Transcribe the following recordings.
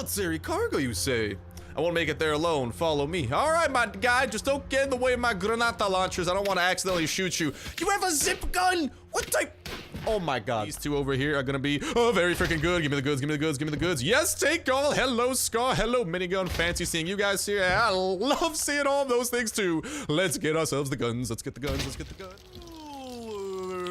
Military cargo, you say? I won't make it there alone. Follow me. All right, my guy, just don't get in the way of my granata launchers. I don't want to accidentally shoot you. You have a zip gun? What type? Oh my God. These two over here are gonna be very freaking good. Give me the goods, give me the goods, give me the goods. Yes, take all. Hello, Scar. Hello, Minigun. Fancy seeing you guys here. I love seeing all those things too. Let's get ourselves the guns. Let's get the guns. Let's get the guns.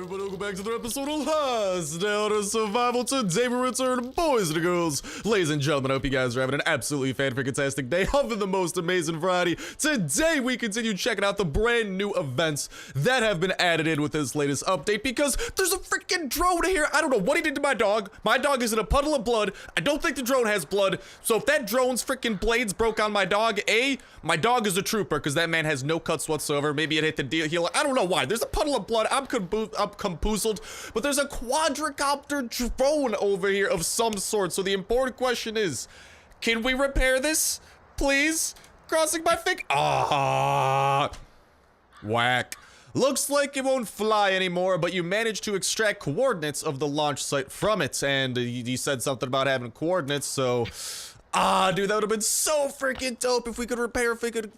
But welcome back to the episode of Last Out of Survival. Today we return, boys and girls. Ladies and gentlemen, I hope you guys are having an absolutely fan-freaking-tastic day, having the most amazing variety. Today we continue checking out the brand new events that have been added in with this latest update, because there's a freaking drone here. I don't know what he did to my dog. My dog is in a puddle of blood. I don't think the drone has blood. So if that drone's freaking blades broke on my dog, my dog is a trooper, because that man has no cuts whatsoever. Maybe it hit the heel. I don't know why. There's a puddle of blood. I'm compoozled, but there's a quadricopter drone over here of some sort. So the important question is, can we repair this? Please? Crossing my finger. Whack. Looks like it won't fly anymore, but you managed to extract coordinates of the launch site from it, and you said something about having coordinates, so... dude, that would have been so freaking dope if we could repair, if we could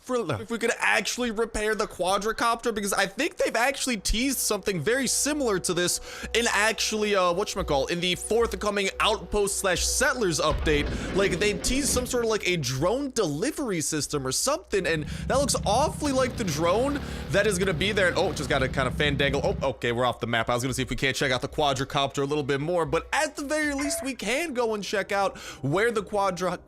actually repair the quadricopter, because I think they've actually teased something very similar to this in actually, whatchamacallit, in the forthcoming Outpost / Settlers update. Like, they teased some sort of like a drone delivery system or something, and that looks awfully like the drone that is gonna be there. And, oh, just gotta kind of fandangle. Oh, okay, we're off the map. I was gonna see if we can't check out the quadricopter a little bit more, but at the very least, we can go and check out where the quadricopter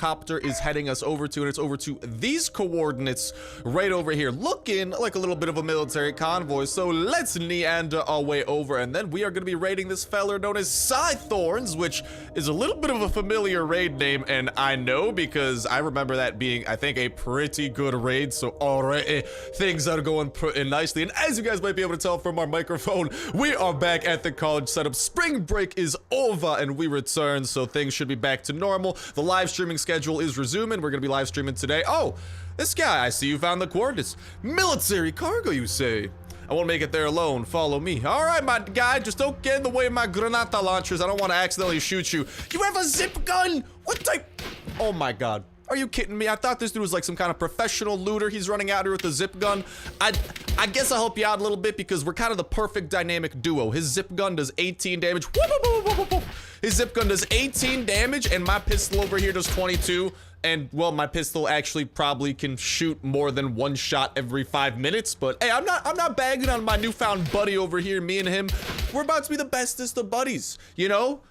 is heading us over to, and it's over to these coordinates right over here, looking like a little bit of a military convoy. So let's meander our way over, and then we are going to be raiding this feller known as Scythorns, which is a little bit of a familiar raid name, and I know because I remember that being, I think, a pretty good raid. So already things are going pretty nicely, and as you guys might be able to tell from our microphone, we are back at the college setup. Spring break is over and we return, so things should be back to normal. The live streaming schedule is resuming. We're gonna be live streaming today. Oh, this guy, I see you found the coordinates. Military cargo, you say? I won't make it there alone. Follow me. All right, my guy, just don't get in the way of my granata launchers. I don't want to accidentally shoot you. You have a zip gun? What type? Oh my God. Are you kidding me? I thought this dude was like some kind of professional looter. He's running out here with a zip gun. I guess I'll help you out a little bit because we're kind of the perfect dynamic duo. His zip gun does 18 damage. His zip gun does 18 damage, and my pistol over here does 22. And, well, my pistol actually probably can shoot more than one shot every 5 minutes. But, hey, I'm not bagging on my newfound buddy over here. Me and him, we're about to be the bestest of buddies, you know?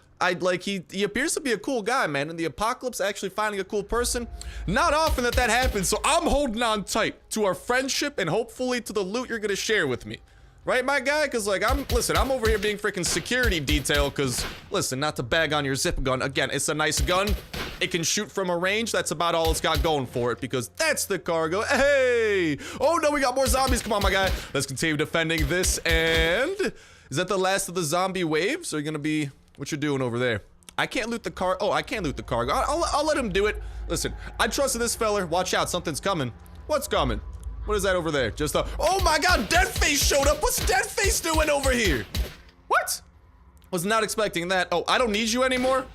He appears to be a cool guy, man, and the apocalypse actually finding a cool person. Not often that happens, so I'm holding on tight to our friendship and hopefully to the loot you're gonna share with me. Right, my guy? Because, like, I'm over here being freaking security detail because, listen, not to bag on your zip gun. Again, it's a nice gun. It can shoot from a range. That's about all it's got going for it because that's the cargo. Hey! Oh, no, we got more zombies. Come on, my guy. Let's continue defending this. And is that the last of the zombie waves? Are you gonna be... What you doing over there? I can't loot the car. Oh, I can't loot the cargo. I'll let him do it. Listen, I trusted this feller. Watch out, something's coming. What's coming? What is that over there? Just a... Oh my God, Deadface showed up. What's Deadface doing over here? What? Was not expecting that. Oh, I don't need you anymore?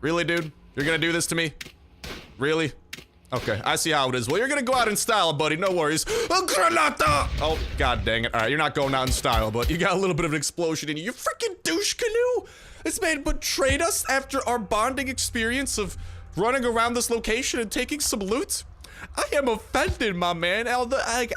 Really, dude? You're gonna do this to me? Really? Okay, I see how it is. Well, you're gonna go out in style, buddy. No worries. A granata! Oh, God dang it. All right, you're not going out in style, but you got a little bit of an explosion in you. You freaking douche canoe! This man betrayed us after our bonding experience of running around this location and taking some loot. I am offended, my man.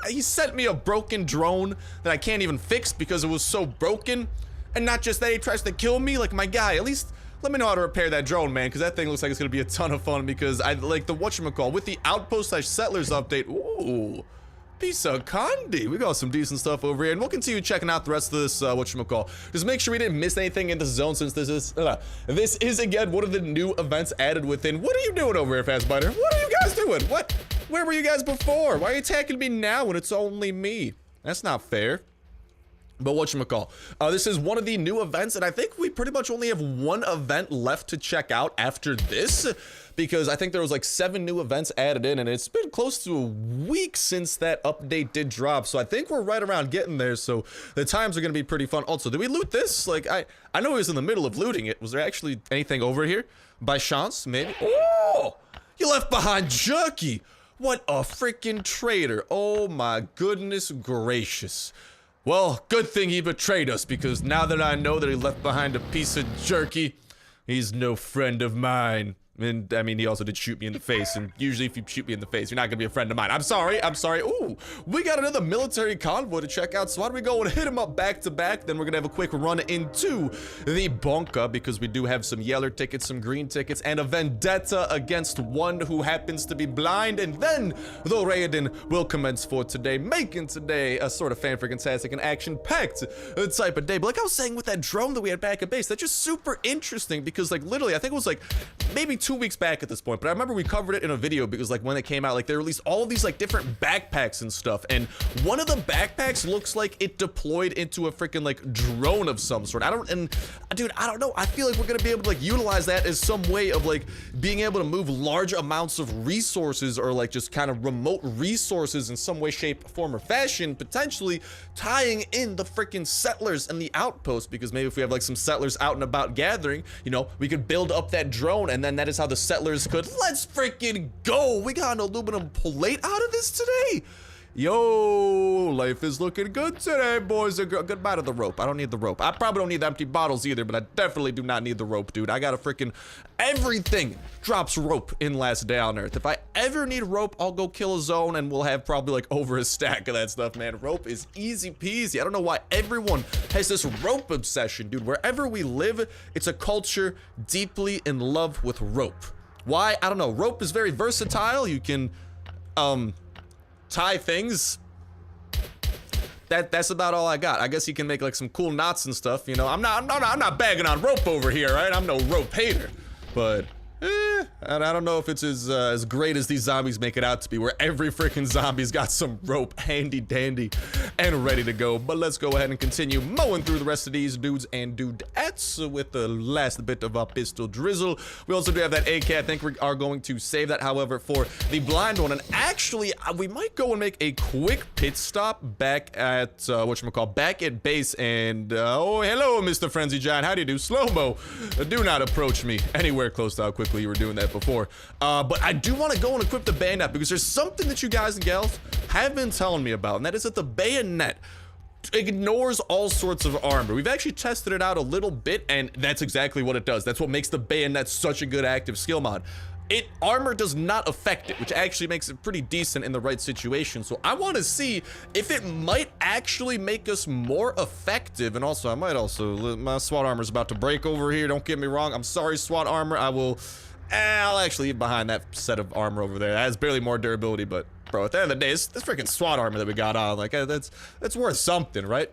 He sent me a broken drone that I can't even fix because it was so broken. And not just that, he tries to kill me. Like, my guy, at least... Let me know how to repair that drone, man, because that thing looks like it's going to be a ton of fun because I like the whatchamacallit with the Outpost / Settlers update. Ooh, piece of candy. We got some decent stuff over here, and we'll continue checking out the rest of this, whatchamacallit. Just make sure we didn't miss anything in the zone since this is, again, one of the new events added within. What are you doing over here, Fastbiter? What are you guys doing? What? Where were you guys before? Why are you attacking me now when it's only me? That's not fair. But whatchamacallit, this is one of the new events, and I think we pretty much only have one event left to check out after this, because I think there was like 7 new events added in, and it's been close to a week since that update did drop, so I think we're right around getting there, so the times are going to be pretty fun. Also, did we loot this? Like, I know he was in the middle of looting it. Was there actually anything over here? By chance, maybe? Oh! You left behind Jerky! What a freaking traitor. Oh my goodness gracious. Well, good thing he betrayed us, because now that I know that he left behind a piece of jerky, he's no friend of mine. And, I mean, he also did shoot me in the face, and usually if you shoot me in the face, you're not gonna be a friend of mine. I'm sorry. Ooh, we got another military convoy to check out, so why don't we go and hit him up back to back, then we're gonna have a quick run into the bunker, because we do have some yeller tickets, some green tickets, and a vendetta against one who happens to be blind, and then the Raiden will commence for today, making today a sort of fan-freaking-tastic and action-packed type of day. But like I was saying with that drone that we had back at base, that's just super interesting, because like literally, I think it was like maybe 2 weeks back at this point, but I remember we covered it in a video because like when it came out, like they released all of these like different backpacks and stuff, and one of the backpacks looks like it deployed into a freaking like drone of some sort. Dude, I don't know. I feel like we're gonna be able to like utilize that as some way of like being able to move large amounts of resources, or like just kind of remote resources in some way, shape, form, or fashion, potentially tying in the freaking settlers and the outposts, because maybe if we have like some settlers out and about gathering, you know, we could build up that drone, and then that is how the settlers could. Let's freaking go. We got an aluminum plate out of this today. Yo, life is looking good today, boys and girls. Goodbye to the rope. I don't need the rope. I probably don't need the empty bottles either, but I definitely do not need the rope, dude. I got a freaking everything drops rope in Last Day on Earth. If I ever need rope, I'll go kill a zone and we'll have probably like over a stack of that stuff, man. Rope is easy peasy. I don't know why everyone has this rope obsession, dude. Wherever we live, it's a culture deeply in love with rope. Why? I don't know. Rope is very versatile. You can, tie things. That's about all I got. I guess you can make like some cool knots and stuff, you know. I'm not bagging on rope over here, right? I'm no rope hater, but and I don't know if it's as great as these zombies make it out to be, where every freaking zombie's got some rope handy dandy and ready to go. But let's go ahead and continue mowing through the rest of these dudes and dudettes with the last bit of our pistol drizzle. We also do have that AK. I think we are going to save that, however, for the blind one. And actually, we might go and make a quick pit stop back at whatchamacallit, back at base. And oh, hello, Mr. Frenzy Giant. How do you do? Slow-mo. Do not approach me anywhere close to how quickly you were doing that before. But I do want to go and equip the bayonet, because there's something that you guys and gals have been telling me about, and that is that the bayonet ignores all sorts of armor. We've actually tested it out a little bit, and that's exactly what it does. That's what makes the bayonet such a good active skill mod. Armor does not affect it, which actually makes it pretty decent in the right situation. So I want to see if it might actually make us more effective. And also, my SWAT armor is about to break over here. Don't get me wrong. I'm sorry, SWAT armor. I'll actually leave behind that set of armor over there. That has barely more durability, but bro, at the end of the day, this freaking SWAT armor that we got on, like, that's worth something, right?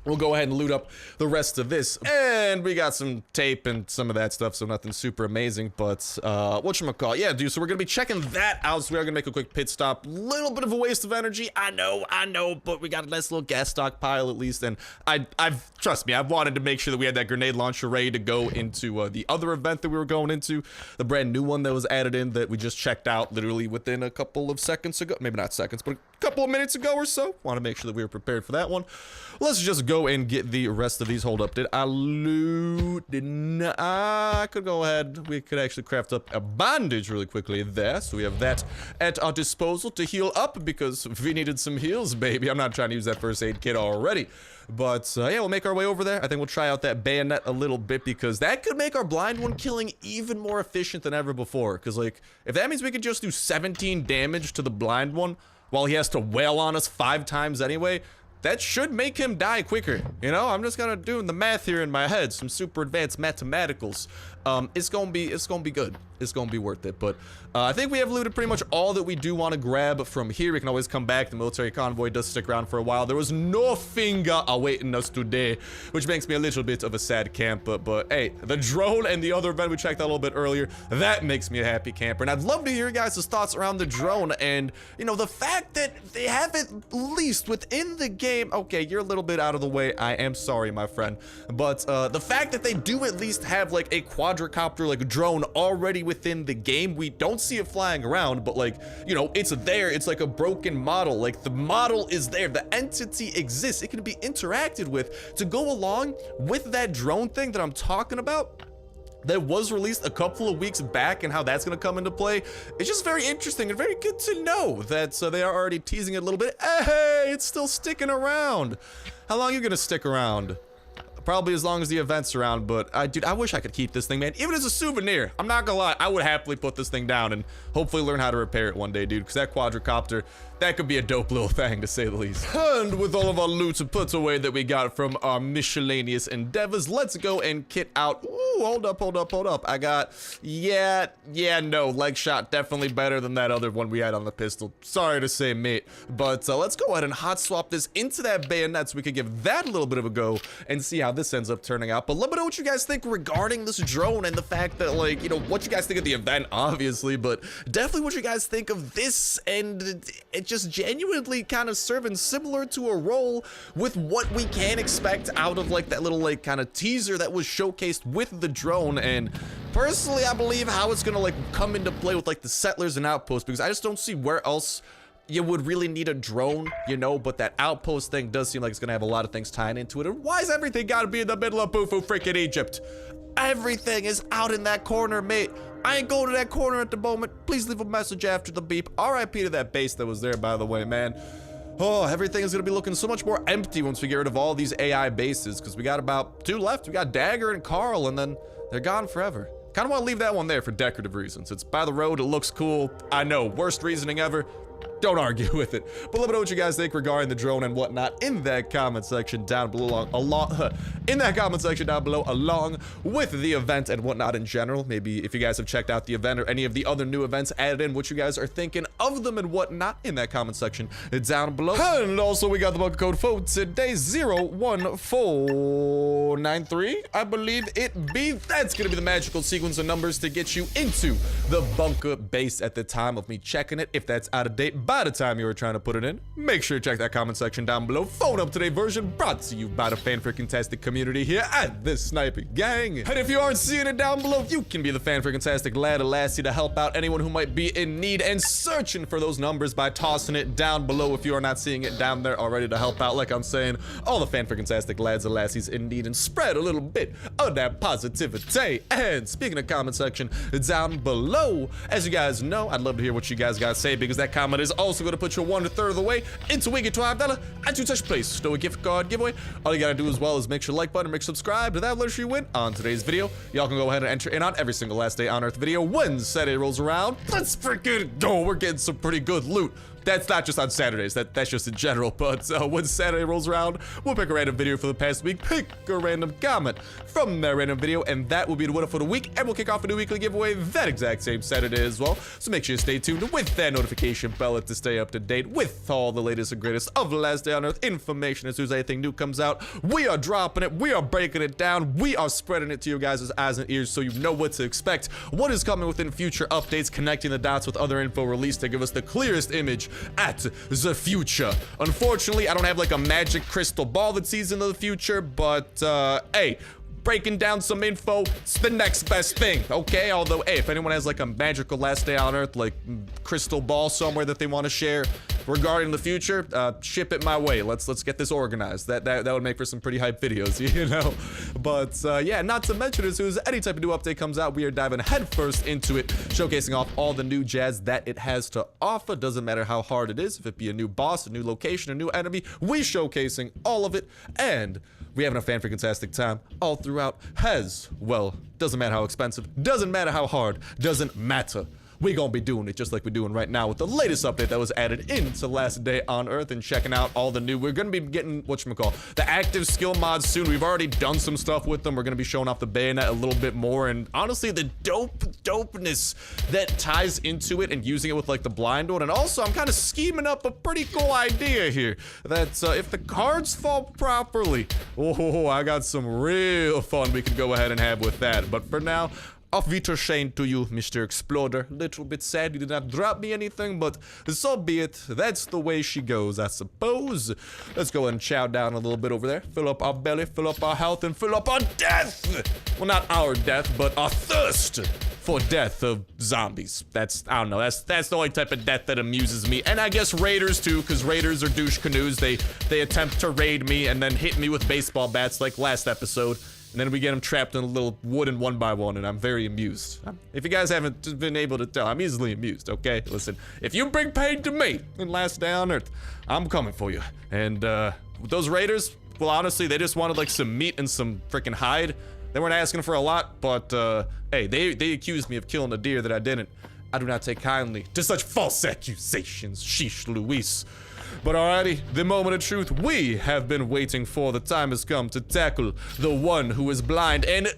We'll go ahead and loot up the rest of this. And we got some tape and some of that stuff, so nothing super amazing. But, whatchamacallit? Yeah, dude, so we're gonna be checking that out. So we are gonna make a quick pit stop. Little bit of a waste of energy. I know, but we got a nice little gas stockpile at least. And trust me, I've wanted to make sure that we had that grenade launcher ready to go into the other event that we were going into. The brand new one that was added in that we just checked out literally within a couple of seconds ago. Maybe not seconds, but a couple of minutes ago or so. Want to make sure that we were prepared for that one. Let's just go and get the rest of these. Hold up, did I loot? I could go ahead. We could actually craft up a bandage really quickly there. So we have that at our disposal to heal up, because we needed some heals, baby. I'm not trying to use that first aid kit already. But yeah, we'll make our way over there. I think we'll try out that bayonet a little bit, because that could make our blind one killing even more efficient than ever before. Because like, if that means we could just do 17 damage to the blind one while he has to wail on us 5 times anyway, that should make him die quicker. You know, I'm just gonna do the math here in my head, some super advanced mathematicals. It's gonna be good. It's gonna be worth it. But I think we have looted pretty much all that we do want to grab from here. We can always come back. The military convoy does stick around for a while. There was no finger awaiting us today, which makes me a little bit of a sad camper. But hey, the drone and the other event we checked out a little bit earlier, that makes me a happy camper. And I'd love to hear your guys' thoughts around the drone, and you know, the fact that they have it leased within the game. Okay, you're a little bit out of the way. I am sorry, my friend. But the fact that they do at least have like a quadricopter like drone already within the game, we don't see it flying around, but like, you know, it's there. It's like a broken model. Like, the model is there, the entity exists, it can be interacted with to go along with that drone thing that I'm talking about. that was released a couple of weeks back and how that's going to come into play. It's just very interesting and very good to know that they are already teasing it a little bit. Hey, it's still sticking around. How long are you going to stick around? Probably as long as the event's around, but dude, I wish I could keep this thing, man. Even as a souvenir, I'm not gonna lie, I would happily put this thing down and hopefully learn how to repair it one day, dude, because that quadricopter, that could be a dope little thing, to say the least. And with all of our loot put away that we got from our miscellaneous endeavors, let's go and kit out. Ooh, hold up. I got, no, leg shot definitely better than that other one we had on the pistol. Sorry to say, mate, but let's go ahead and hot swap this into that bayonet so we could give that a little bit of a go and see how this ends up turning out. But let me know what you guys think regarding this drone and the fact that, like, you know, what you guys think of the event, obviously, but definitely what you guys think of this, and it just genuinely kind of serving similar to a role with what we can expect out of, like, that little, like, kind of teaser that was showcased with the drone. And personally, I believe how it's gonna, like, come into play with, like, the settlers and outposts, because I just don't see where else you would really need a drone, you know, but that outpost thing does seem like it's gonna have a lot of things tying into it. And why is everything gotta be in the middle of Bufu freaking Egypt? Everything is out in that corner, mate. I ain't going to that corner at the moment. Please leave a message after the beep. RIP to that base that was there, by the way, man. Oh, everything is gonna be looking so much more empty once we get rid of all these AI bases, because we got about 2 left. We got Dagger and Carl, and then they're gone forever. Kind of want to leave that one there for decorative reasons. It's by the road, it looks cool. I know, worst reasoning ever. Don't argue with it. But let me know what you guys think regarding the drone and whatnot in that comment section down below, along with the event and whatnot in general. Maybe if you guys have checked out the event or any of the other new events added in, what you guys are thinking of them and whatnot in that comment section down below. And also, we got the bunker code for today, 01493, I believe it be. That's gonna be the magical sequence of numbers to get you into the bunker base at the time of me checking it. If that's out of date by the time you were trying to put it in, make sure to check that comment section down below. Phone up today version brought to you by the fan-freaking-tastic community here at this Sniper Gang. And if you aren't seeing it down below, you can be the fan-freaking-tastic lad or lassie to help out anyone who might be in need and searching for those numbers by tossing it down below if you are not seeing it down there already to help out. Like I'm saying, all the fan-freaking-tastic lads or lassies in need, and spread a little bit of that positivity. And speaking of comment section down below, as you guys know, I'd love to hear what you guys got to say, because that comment is also going to put you 1/3 of the way into we get $12 and to touch place. No gift card giveaway. All you gotta do as well is make sure like button, make subscribe to that lets you win on today's video. Y'all can go ahead and enter in on every single last day on Earth video when Saturday rolls around. Let's freaking go. We're getting some pretty good loot. That's not just on Saturdays, that's just in general, but when Saturday rolls around, we'll pick a random video for the past week, pick a random comment from that random video, and that will be the winner for the week, and we'll kick off a new weekly giveaway that exact same Saturday as well. So make sure you stay tuned with that notification bell to stay up to date with all the latest and greatest of the Last Day on Earth information. As soon as anything new comes out, we are dropping it, we are breaking it down, we are spreading it to you guys' eyes and ears so you know what to expect, what is coming within future updates, connecting the dots with other info released to give us the clearest image at the future. Unfortunately, I don't have like a magic crystal ball that sees into the future, but hey, breaking down some info, it's the next best thing, okay? Although, hey, if anyone has like a magical Last Day on Earth, like crystal ball somewhere that they want to share regarding the future, ship it my way. Let's get this organized. That would make for some pretty hype videos, you know? But yeah, not to mention, as soon as any type of new update comes out, we are diving headfirst into it, showcasing off all the new jazz that it has to offer. Doesn't matter how hard it is, if it be a new boss, a new location, a new enemy, we showcasing all of it, and we having a fan-freaking-tastic time all throughout as well. Doesn't matter how expensive, doesn't matter how hard, doesn't matter. We gonna be doing it just like we're doing right now with the latest update that was added into Last Day on Earth, and checking out all the new, we're gonna be getting, whatchamacall, the active skill mods soon. We've already done some stuff with them. We're gonna be showing off the bayonet a little bit more, and honestly, the dopeness that ties into it, and using it with like the blind one. And also, I'm kind of scheming up a pretty cool idea here, that if the cards fall properly, oh, I got some real fun we can go ahead and have with that. But for now, auf Wiedersehen to you, Mr. Exploder. Little bit sad you did not drop me anything, but so be it. That's the way she goes, I suppose. Let's go and chow down a little bit over there. Fill up our belly, fill up our health, and fill up our death! Well, not our death, but our thirst for death of zombies. That's, I don't know, that's the only type of death that amuses me. And I guess raiders too, because raiders are douche canoes. They attempt to raid me and then hit me with baseball bats like last episode. And then we get him trapped in a little wooden 1x1, and I'm very amused. If you guys haven't been able to tell, I'm easily amused, okay? Listen, if you bring pain to me in Last Day on Earth, I'm coming for you. And those raiders, well, honestly, they just wanted like some meat and some freaking hide. They weren't asking for a lot, but hey, they accused me of killing a deer that I didn't. I do not take kindly to such false accusations, sheesh Luis. But alrighty, the moment of truth we have been waiting for. The time has come to tackle the one who is blind. And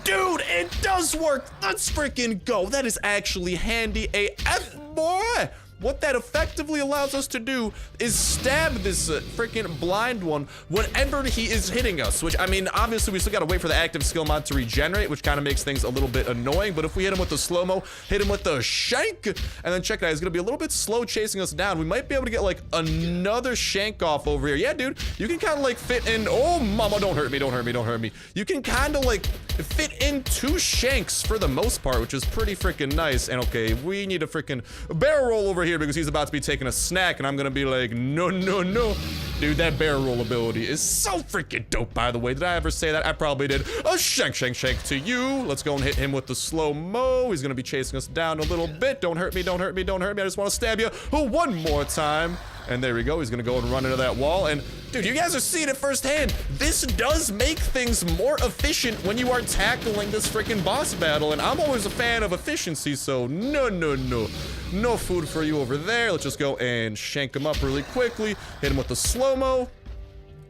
dude, it does work. Let's freaking go. That is actually handy AF, boy. What that effectively allows us to do is stab this freaking blind one whenever he is hitting us, which, I mean, obviously we still gotta wait for the active skill mod to regenerate, which kind of makes things a little bit annoying, but if we hit him with the slow-mo, hit him with the shank, and then check it out, he's gonna be a little bit slow chasing us down. We might be able to get like another shank off over here. Yeah, dude, you can kind of like fit in, oh mama, don't hurt me, don't hurt me, don't hurt me. You can kind of like fit in 2 shanks for the most part, which is pretty freaking nice. And okay, we need a freaking barrel roll over here because he's about to be taking a snack, and I'm gonna be like, no, no, no. Dude, that barrel roll ability is so freaking dope, by the way. Did I ever say that? I probably did. A shank, shank, shank to you. Let's go and hit him with the slow-mo. He's gonna be chasing us down a little bit. Don't hurt me, don't hurt me, don't hurt me. I just want to stab you one more time. And there we go. He's gonna go and run into that wall. And dude, you guys are seeing it firsthand. This does make things more efficient when you are tackling this freaking boss battle. And I'm always a fan of efficiency, so no, no, no. No food for you over there. Let's just go and shank him up really quickly. Hit him with the slow-mo.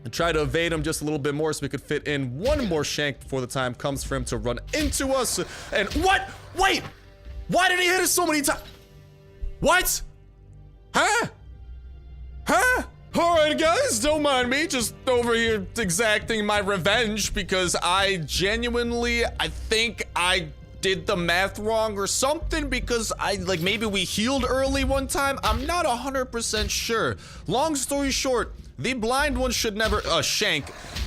And try to evade him just a little bit more so we could fit in one more shank before the time comes for him to run into us. And what? Wait! Why did he hit us so many times? What? Huh? Huh? Alright guys, don't mind me, just over here exacting my revenge because I genuinely, I think I did the math wrong or something because like maybe we healed early one time. I'm not 100% sure. Long story short, the blind one should never, Shank,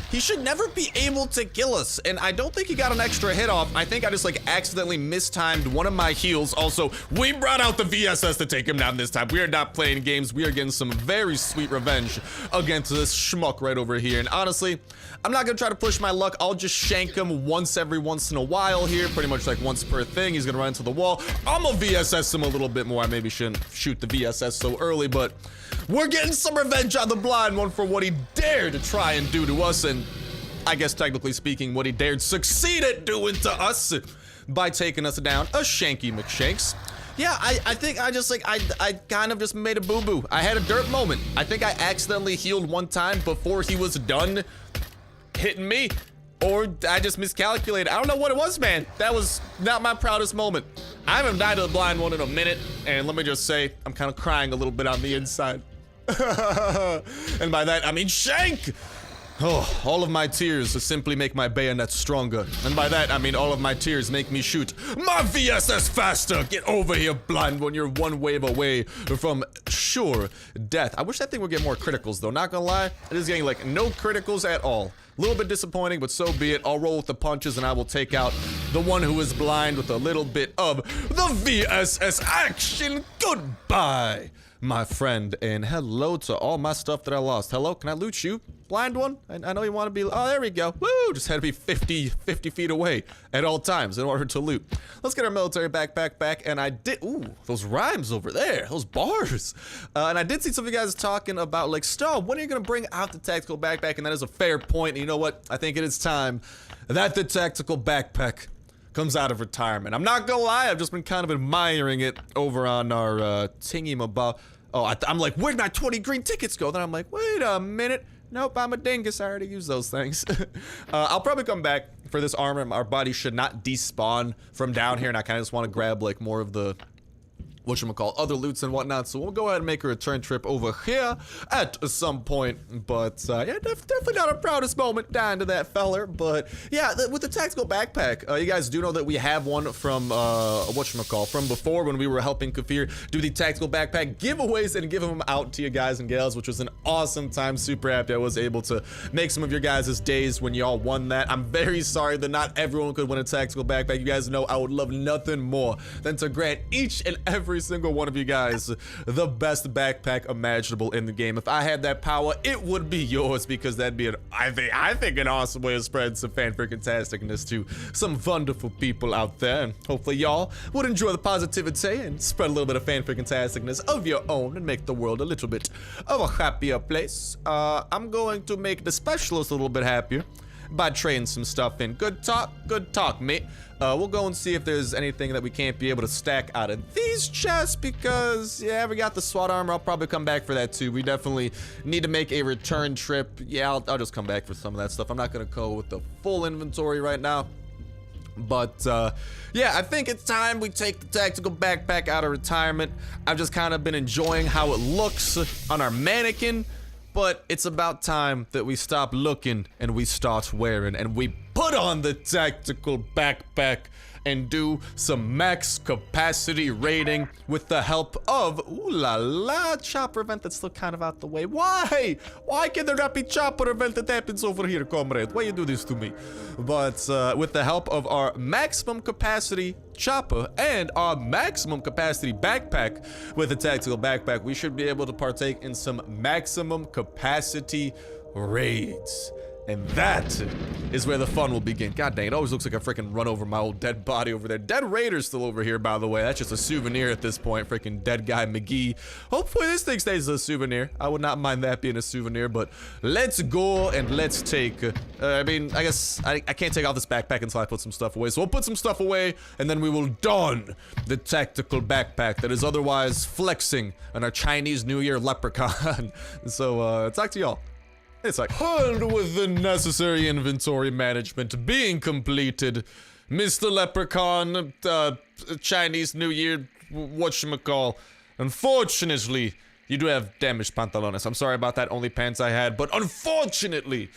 he should never be able to kill us. And I don't think he got an extra hit off. I think I just like accidentally mistimed one of my heals. Also, we brought out the VSS to take him down this time. We are not playing games. We are getting some very sweet revenge against this schmuck right over here. And honestly, I'm not gonna try to push my luck. I'll just shank him every once in a while here, pretty much like once per thing. He's gonna run into the wall. I'm gonna VSS him a little bit more. I maybe shouldn't shoot the VSS so early, but we're getting some revenge on the blind one for what he dared to try and do to us, and I guess technically speaking, what he dared succeed at doing to us by taking us down a Shanky McShanks. Yeah, I think I just like, I kind of just made a boo-boo. I had a dirt moment. I think I accidentally healed one time before he was done hitting me, or I just miscalculated. I don't know what it was, man. That was not my proudest moment. I haven't died to the blind one in a minute, and let me just say, I'm kind of crying a little bit on the inside. And by that, I mean Shank! Oh, all of my tears simply make my bayonet stronger. And by that, I mean all of my tears make me shoot my VSS faster! Get over here, blind one. You're one wave away from sure death. I wish that thing would get more criticals, though. Not gonna lie, it is getting, like, no criticals at all. A little bit disappointing, but so be it. I'll roll with the punches, and I will take out the one who is blind with a little bit of the VSS action. Goodbye, my friend, and hello to all my stuff that I lost. Hello, can I loot you? Blind one? I know you want to be, oh, there we go. Woo, just had to be 50 feet away at all times in order to loot. Let's get our military backpack back, and I did, ooh, those rhymes over there, those bars. And I did see some of you guys talking about, like, Stone, when are you going to bring out the tactical backpack? And that is a fair point, and you know what? I think it is time that the tactical backpack comes out of retirement. I'm not gonna lie, I've just been kind of admiring it over on our thingy-mabob. Oh, I'm like, where'd my 20 green tickets go? Then I'm like, wait a minute. Nope, I'm a dingus. I already used those things. I'll probably come back for this armor. Our body should not despawn from down here, and I kind of just want to grab like more of the whatchamacallit, other loots and whatnot. So we'll go ahead and make a return trip over here at some point. But yeah, definitely not our proudest moment down to that feller. But yeah, with the tactical backpack, you guys do know that we have one from whatchamacallit, from before when we were helping Kafir do the tactical backpack giveaways and give them out to you guys and gals, which was an awesome time. Super happy I was able to make some of your guys' days when y'all won that. I'm very sorry that not everyone could win a tactical backpack. You guys know I would love nothing more than to grant each and every every single one of you guys the best backpack imaginable in the game. If I had that power, it would be yours, because that'd be I think an awesome way to spread some fan-freaking-tasticness to some wonderful people out there. And hopefully y'all would enjoy the positivity and spread a little bit of fan-freaking-tasticness of your own and make the world a little bit of a happier place. I'm going to make the specialist a little bit happier by trading some stuff in. Good talk, mate. We'll go and see if there's anything that we can't be able to stack out of these chests, because, yeah, we got the SWAT armor. I'll probably come back for that, too. We definitely need to make a return trip. Yeah, I'll just come back for some of that stuff. I'm not gonna go with the full inventory right now. But, yeah, I think it's time we take the tactical backpack out of retirement. I've just kind of been enjoying how it looks on our mannequin. But it's about time that we stop looking and we start wearing, and we put on the tactical backpack and do some max capacity raiding with the help of, ooh la la, chopper event that's still kind of out the way. Why? Why can there not be chopper event that happens over here, comrade? Why you do this to me? But with the help of our maximum capacity chopper and our maximum capacity backpack with the tactical backpack, we should be able to partake in some maximum capacity raids. And that is where the fun will begin. God dang, it always looks like I freaking run over my old dead body over there. Dead Raider's still over here, by the way. That's just a souvenir at this point. Freaking dead guy McGee. Hopefully this thing stays a souvenir. I would not mind that being a souvenir, but let's go and let's take... I mean, I guess I can't take off this backpack until I put some stuff away. So we'll put some stuff away, and then we will don the tactical backpack that is otherwise flexing on our Chinese New Year leprechaun. So, talk to y'all. It's like, and with the necessary inventory management being completed, Mr. Leprechaun, Chinese New Year, whatchamacall, unfortunately, you do have damaged pantalones. I'm sorry about that, only pants I had, but unfortunately,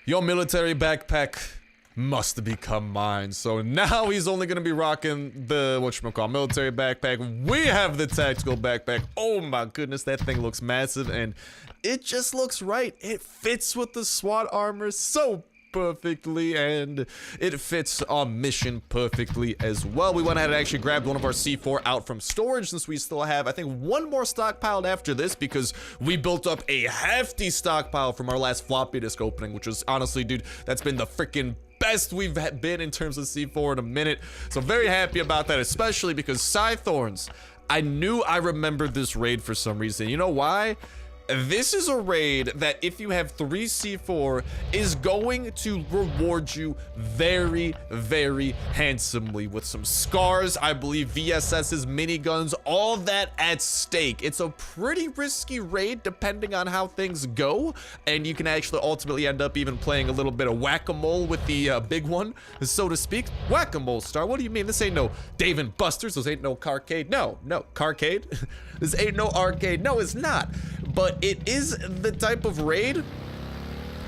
your military backpack must become mine. So now he's only gonna be rocking the, whatchamacall, military backpack. We have the tactical backpack. Oh my goodness, that thing looks massive, and it just looks right. It fits with the SWAT armor so perfectly, and it fits our mission perfectly as well. We went ahead and actually grabbed one of our C4 out from storage, since we still have, I think, one more stockpiled after this, because we built up a hefty stockpile from our last floppy disk opening, which was, honestly, dude, that's been the freaking best we've been in terms of C4 in a minute. So very happy about that, especially because Scythorns, I knew I remembered this raid for some reason. You know why? This is a raid that, if you have 3 C4, is going to reward you very, very handsomely with some scars, I believe VSS's, miniguns, all that at stake. It's a pretty risky raid depending on how things go, and you can actually ultimately end up even playing a little bit of whack-a-mole with the big one, so to speak. Whack-a-mole, Star, what do you mean? This ain't no Dave and Buster's, this ain't no carcade. No, carcade? This ain't no arcade. No, it's not. But it is the type of raid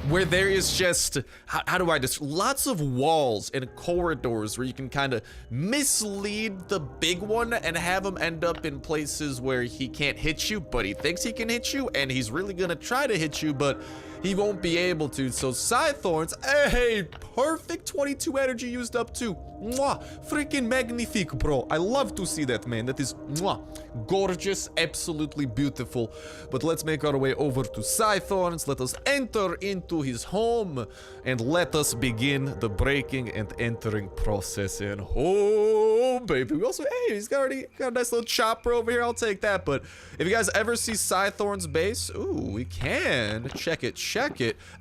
where there is just, how do I just, lots of walls and corridors where you can kind of mislead the big one and have him end up in places where he can't hit you, but he thinks he can hit you, and he's really gonna try to hit you, but he won't be able to. So Scythorns, hey, perfect 22 energy used up too. Mwah, freaking magnifique, bro. I love to see that, man. That is, mwah, gorgeous, absolutely beautiful. But let's make our way over to Scythorns. Let us enter into his home, and let us begin the breaking and entering process. And oh, baby, we also, hey, he's already got a nice little chopper over here. I'll take that. But if you guys ever see Scythorn's base, ooh, we can check it.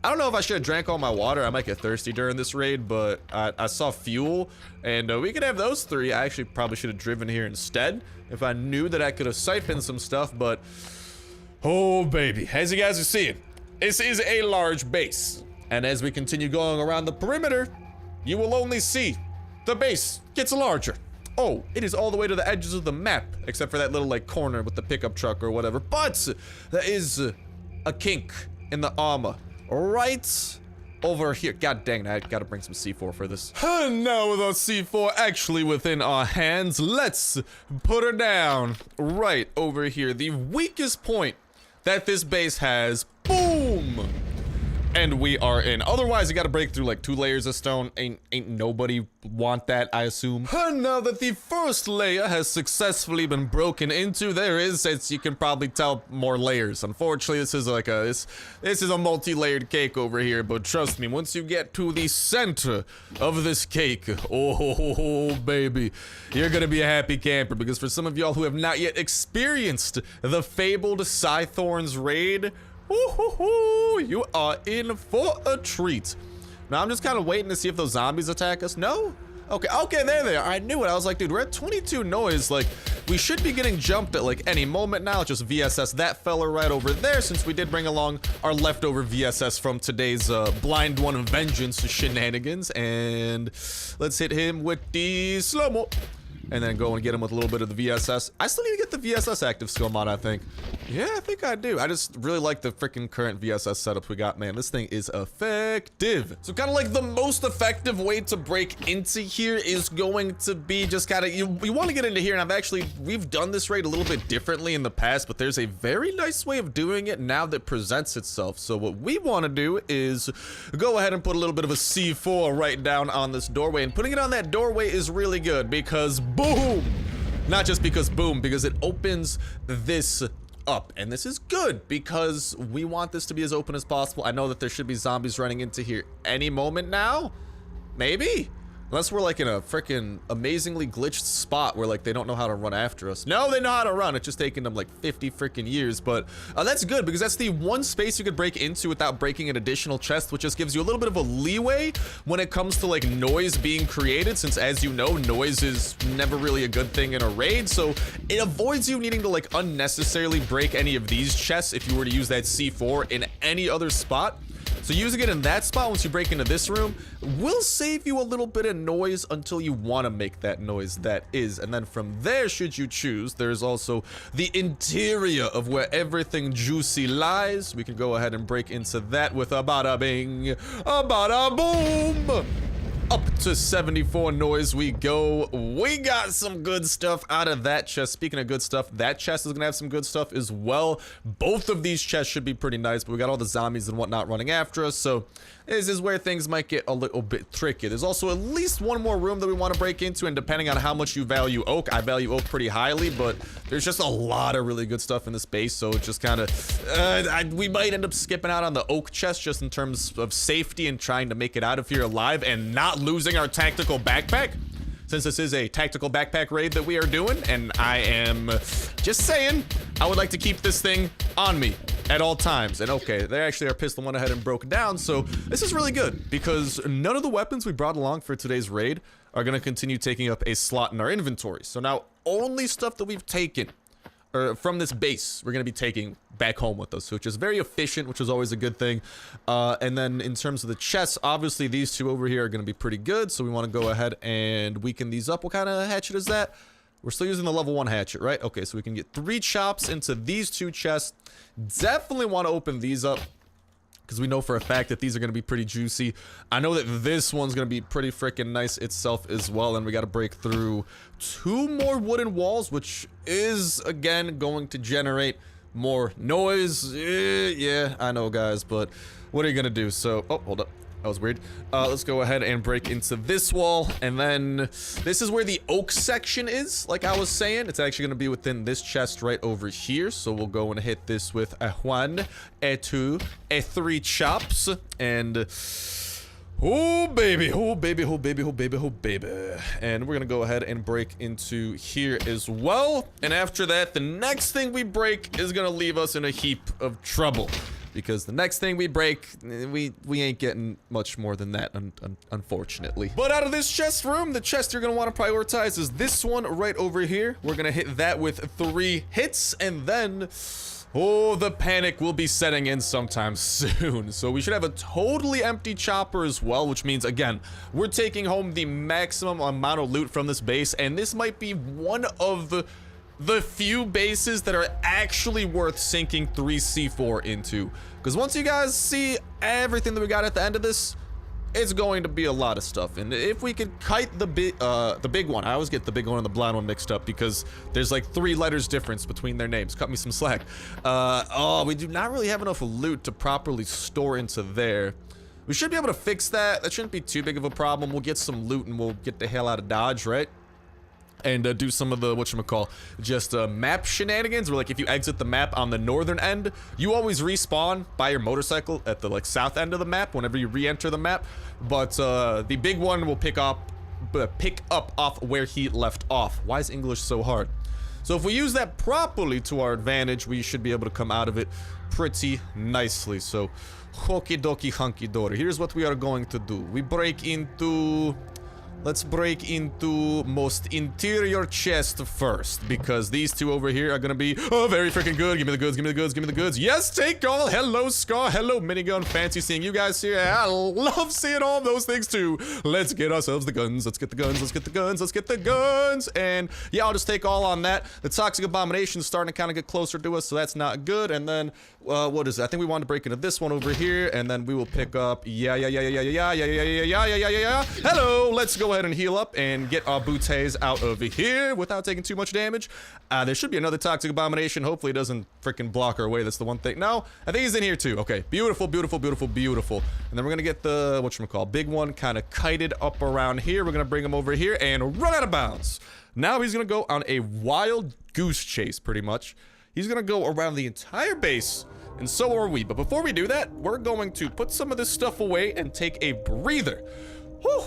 I don't know if I should have drank all my water. I might get thirsty during this raid, but I saw fuel, and we could have those 3. I actually probably should have driven here instead if I knew that I could have siphoned some stuff, but oh baby, as you guys are seeing, this is a large base, and as we continue going around the perimeter, you will only see the base gets larger. Oh, it is all the way to the edges of the map, except for that little like corner with the pickup truck or whatever, but there is a kink in the armor right over here. God dang it, I gotta bring some C4 for this. And now with our C4 actually within our hands, let's put her down right over here. The weakest point that this base has, boom! And we are in. Otherwise, you gotta break through like 2 layers of stone. Ain't nobody want that, I assume. And now that the first layer has successfully been broken into, there is, as you can probably tell, more layers. Unfortunately, this is like a this is a multi-layered cake over here. But trust me, once you get to the center of this cake, oh baby, you're gonna be a happy camper. Because for some of y'all who have not yet experienced the fabled Scythorn's raid, you are in for a treat. Now I'm just kind of waiting to see if those zombies attack us. No? Okay, there they are. I knew it. I was like, dude, we're at 22 noise. Like, we should be getting jumped at like any moment now. Just VSS that fella right over there, since we did bring along our leftover VSS from today's Blind One Vengeance shenanigans. And let's hit him with the slow-mo. And then go and get him with a little bit of the VSS. I still need to get the VSS active skill mod, I think. Yeah, I think I do. I just really like the freaking current VSS setup we got, man. This thing is effective. So kind of like the most effective way to break into here is going to be just kind of, you want to get into here, and we've done this raid a little bit differently in the past, but there's a very nice way of doing it now that presents itself. So what we want to do is go ahead and put a little bit of a C4 right down on this doorway, and putting it on that doorway is really good because boom! Not just because boom, because it opens this up. And this is good because we want this to be as open as possible. I know that there should be zombies running into here any moment now. Maybe? Unless we're like in a freaking amazingly glitched spot where like they don't know how to run after us. No, they know how to run. It's just taking them like 50 freaking years. But that's good because that's the one space you could break into without breaking an additional chest, which just gives you a little bit of a leeway when it comes to like noise being created, since as you know, noise is never really a good thing in a raid. So it avoids you needing to like unnecessarily break any of these chests if you were to use that C4 in any other spot. So using it in that spot once you break into this room will save you a little bit of noise until you want to make that noise, that is. And then from there, should you choose, there's also the interior of where everything juicy lies. We can go ahead and break into that with a bada bing, a bada boom. Up to 74 noise we go. We got some good stuff out of that chest. Speaking of good stuff, that chest is gonna have some good stuff as well. Both of these chests should be pretty nice, but we got all the zombies and whatnot running after us, so this is where things might get a little bit tricky. There's also at least one more room that we want to break into, and depending on how much you value oak, I value oak pretty highly, but there's just a lot of really good stuff in this base, so it's just kind of we might end up skipping out on the oak chest just in terms of safety and trying to make it out of here alive and not losing our tactical backpack, since this is a tactical backpack raid that we are doing. And I am just saying, I would like to keep this thing on me at all times. And okay, they actually, our pistol went ahead and broke down, so this is really good because none of the weapons we brought along for today's raid are going to continue taking up a slot in our inventory. So now only stuff that we've taken from this base we're going to be taking back home with us, which is very efficient, which is always a good thing. And then in terms of the chests, obviously these two over here are going to be pretty good, so we want to go ahead and weaken these up. What kind of hatchet is that? We're still using the level 1 hatchet, right? Okay, so we can get 3 chops into these 2 chests. Definitely want to open these up because we know for a fact that these are going to be pretty juicy. I know that this one's going to be pretty freaking nice itself as well, and we got to break through 2 more wooden walls, which is again going to generate more noise. Yeah, I know, guys, but what are you gonna do? So, oh, hold up, that was weird. Let's go ahead and break into this wall, and then this is where the oak section is. Like I was saying, it's actually gonna be within this chest right over here. So we'll go and hit this with a 1, a 2, a 3 chops, and oh baby, oh baby, oh baby, oh baby, oh baby. And we're gonna go ahead and break into here as well. And after that, the next thing we break is gonna leave us in a heap of trouble, because the next thing we break, we ain't getting much more than that, unfortunately. But out of this chest room, the chest you're gonna want to prioritize is this one right over here. We're gonna hit that with 3 hits, and then oh, the panic will be setting in sometime soon. So we should have a totally empty chopper as well, which means, again, we're taking home the maximum amount of loot from this base, and this might be one of the few bases that are actually worth sinking 3 C4 into. Because once you guys see everything that we got at the end of this, it's going to be a lot of stuff. And if we could kite the big one, I always get the big one and the blind one mixed up because there's like 3 letters difference between their names. Cut me some slack. Oh, we do not really have enough loot to properly store into there. We should be able to fix that. That shouldn't be too big of a problem. We'll get some loot and we'll get the hell out of Dodge, right? And do some of the, whatchamacall, just map shenanigans, where like if you exit the map on the northern end, you always respawn by your motorcycle at the like south end of the map whenever you re-enter the map. But the big one will pick up off where he left off. Why is English so hard? So if we use that properly to our advantage, we should be able to come out of it pretty nicely. So hoki doki hunky dory. Here's what we are going to do. We break into... Let's break into most interior chest first, because these 2 over here are gonna be very freaking good. Give me the goods, give me the goods, give me the goods. Yes, take all. Hello, Scar. Hello, Minigun. Fancy seeing you guys here. I love seeing all those things too. Let's get ourselves the guns. Let's get the guns. Let's get the guns. Let's get the guns. And yeah, I'll just take all on that. The Toxic Abomination is starting to kind of get closer to us, so that's not good. And then, what is it? I think we want to break into this one over here, and then we will pick up. Yeah. Hello. Let's go ahead and heal up and get our booties out of here without taking too much damage. There should be another Toxic Abomination. Hopefully it doesn't freaking block our way. That's the one thing. No, I think he's in here too. Okay, beautiful, beautiful, beautiful, beautiful. And then we're gonna get the, whatchamacall, big one kind of kited up around here. We're gonna bring him over here and run out of bounds. Now he's gonna go on a wild goose chase, pretty much. He's gonna go around the entire base, and so are we. But before we do that, we're going to put some of this stuff away and take a breather. Whew.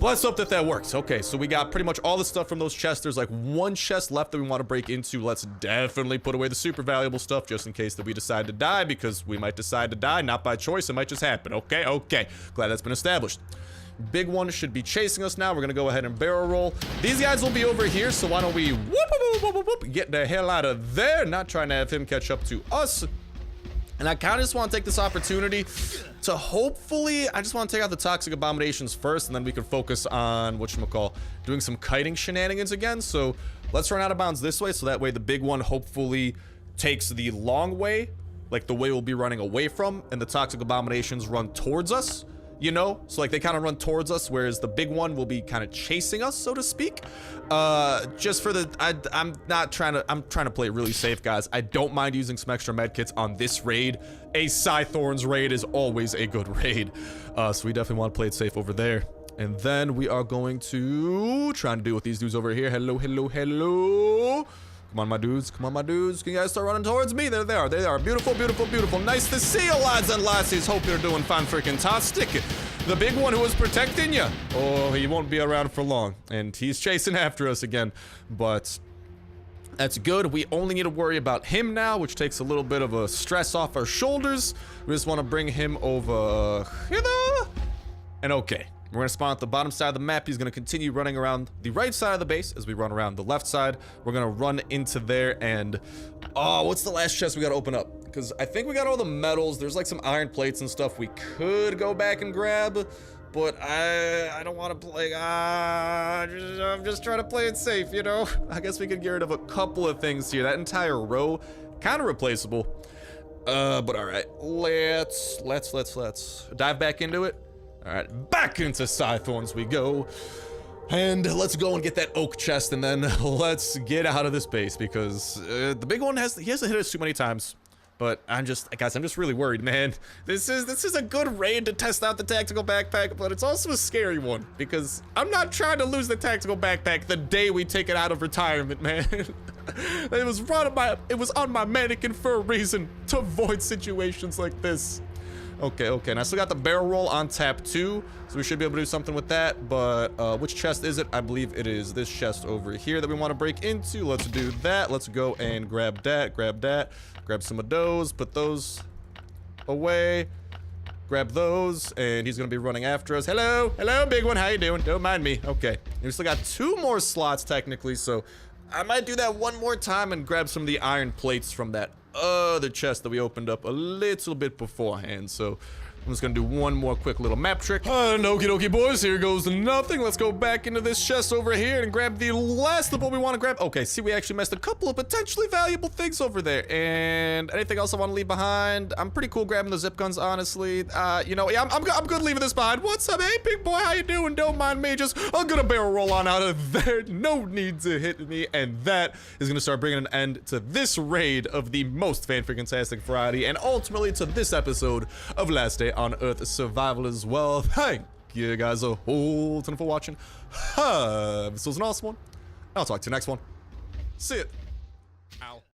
Let's hope that works. Okay, so we got pretty much all the stuff from those chests. There's like 1 chest left that we want to break into. Let's definitely put away the super valuable stuff just in case that we decide to die, because we might decide to die, not by choice. It might just happen. Okay, okay. Glad that's been established. Big one should be chasing us now. We're gonna go ahead and barrel roll. These guys will be over here, so why don't we get the hell out of there? Not trying to have him catch up to us. And I kind of just want to take this opportunity to hopefully, I just want to take out the Toxic Abominations first, and then we can focus on, whatchamacall, doing some kiting shenanigans again. So let's run out of bounds this way, so that way the big one hopefully takes the long way, like the way we'll be running away from, and the Toxic Abominations run towards us. You know, so like they kind of run towards us, whereas the big one will be kind of chasing us, so to speak. Just for the, I'm trying to play it really safe, guys. I don't mind using some extra medkits on this raid. A Scythorns raid is always a good raid. So we definitely want to play it safe over there. And then we are going to try and deal with these dudes over here. Hello, hello, hello. Come on, my dudes. Come on, my dudes. Can you guys start running towards me? There they are. There they are. Beautiful, beautiful, beautiful. Nice to see you, lads and lassies. Hope you're doing fine freaking tastic. The big one who was protecting you. Oh, he won't be around for long. And he's chasing after us again. But that's good. We only need to worry about him now, which takes a little bit of a stress off our shoulders. We just want to bring him over hither. And okay. We're going to spawn at the bottom side of the map. He's going to continue running around the right side of the base as we run around the left side. We're going to run into there and... Oh, what's the last chest we got to open up? Because I think we got all the metals. There's like some iron plates and stuff we could go back and grab. But I don't want to play... I'm just trying to play it safe, you know? I guess we could get rid of a couple of things here. That entire row, kind of replaceable. But all right. Let's dive back into it. All right, back into Scythorns we go. And let's go and get that oak chest, and then let's get out of this base, because the big one hasn't hit us too many times. But guys, I'm just really worried, man. This is a good raid to test out the tactical backpack, but it's also a scary one, because I'm not trying to lose the tactical backpack the day we take it out of retirement, man. It was on my mannequin for a reason, to avoid situations like this. Okay, and I still got the barrel roll on tap too, so we should be able to do something with that. But which chest is it? I believe it is this chest over here that we want to break into. Let's do that. Let's go and grab that, grab some of those, put those away, grab those, and he's gonna be running after us. Hello, big one, how you doing? Don't mind me. Okay, we still got 2 more slots technically, so I might do that one more time and grab some of the iron plates from that other chest that we opened up a little bit beforehand. So I'm just gonna do one more quick little map trick. And okie dokie, boys, here goes nothing. Let's go back into this chest over here and grab the last of what we want to grab. Okay, see, we actually missed a couple of potentially valuable things over there. And anything else I want to leave behind? I'm pretty cool grabbing the zip guns, honestly. You know, yeah, I'm good leaving this behind. What's up, hey, big boy? How you doing? Don't mind me. I'm gonna barrel roll on out of there. No need to hit me. And that is gonna start bringing an end to this raid of the most fan-freaking-tastic variety, and ultimately to this episode of Last Day on Earth Survival as well. Thank you guys a whole ton for watching. This was an awesome one. I'll talk to you next one. See ya. Ow.